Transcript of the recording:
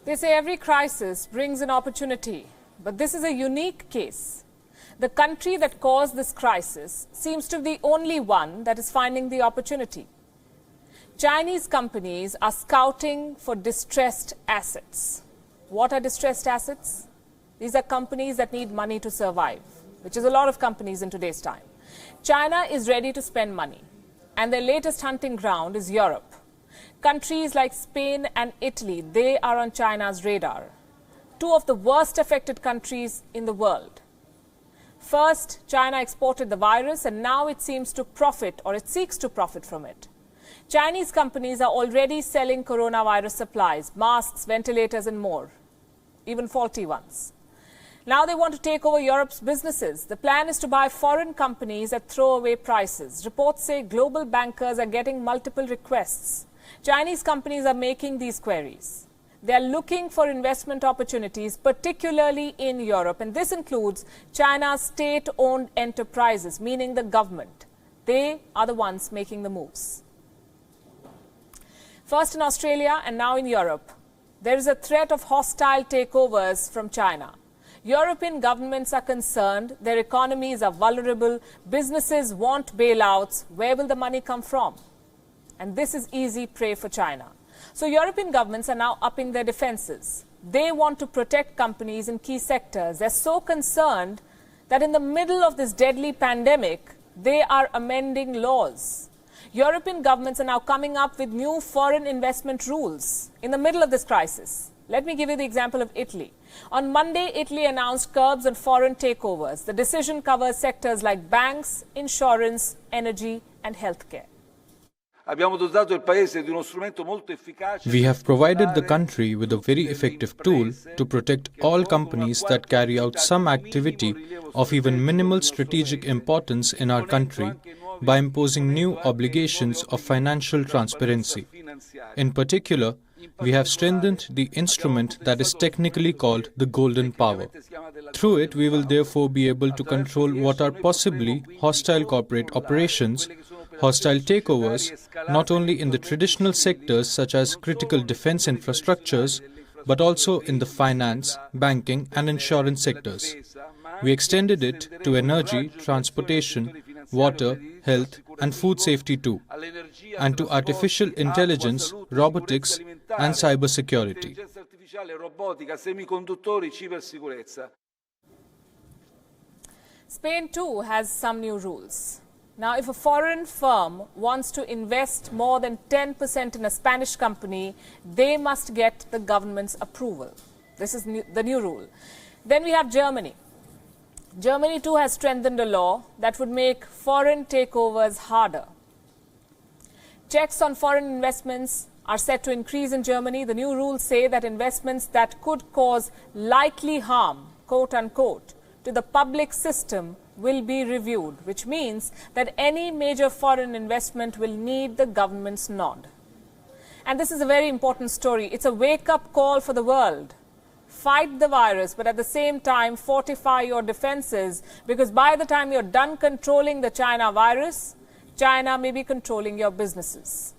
They say every crisis brings an opportunity, but this is a unique case. The country that caused this crisis seems to be the only one that is finding the opportunity. Chinese companies are scouting for distressed assets. What are distressed assets? These are companies that need money to survive, which is a lot of companies in today's time. China is ready to spend money, and their latest hunting ground is Europe. Countries like Spain and Italy, they are on China's radar. Two of the worst affected countries in the world. First, China exported the virus, and now it seems to profit, or it seeks to profit from it. Chinese companies are already selling coronavirus supplies, masks, ventilators and more, even faulty ones. Now they want to take over Europe's businesses. The plan is to buy foreign companies at throwaway prices. Reports say global bankers are getting multiple requests. Chinese companies are making these queries. They are looking for investment opportunities, particularly in Europe, and this includes China's state-owned enterprises, meaning the government. They are the ones making the moves. First in Australia and now in Europe, there is a threat of hostile takeovers from China. European governments are concerned, their economies are vulnerable, businesses want bailouts. Where will the money come from? And this is easy prey for China. So European governments are now upping their defenses. They want to protect companies in key sectors. They're so concerned that in the middle of this deadly pandemic, they are amending laws. European governments are now coming up with new foreign investment rules in the middle of this crisis. Let me give you the example of Italy. On Monday, Italy announced curbs on foreign takeovers. The decision covers sectors like banks, insurance, energy and healthcare. We have provided the country with a very effective tool to protect all companies that carry out some activity of even minimal strategic importance in our country by imposing new obligations of financial transparency. In particular, we have strengthened the instrument that is technically called the golden power. Through it, we will therefore be able to control what are possibly hostile corporate operations, hostile takeovers, not only in the traditional sectors such as critical defense infrastructures, but also in the finance, banking and insurance sectors. We extended it to energy, transportation, water, health and food safety too, and to artificial intelligence, robotics and cybersecurity. Spain too has some new rules. Now, if a foreign firm wants to invest more than 10% in a Spanish company, they must get the government's approval. This is the new rule. Then we have Germany. Germany too has strengthened a law that would make foreign takeovers harder. Checks on foreign investments are set to increase in Germany. The new rules say that investments that could cause likely harm, quote unquote, to the public system will be reviewed, which means that any major foreign investment will need the government's nod. And this is a very important story. It's a wake-up call for the world. Fight the virus, but at the same time fortify your defenses, because by the time you're done controlling the China virus, China may be controlling your businesses.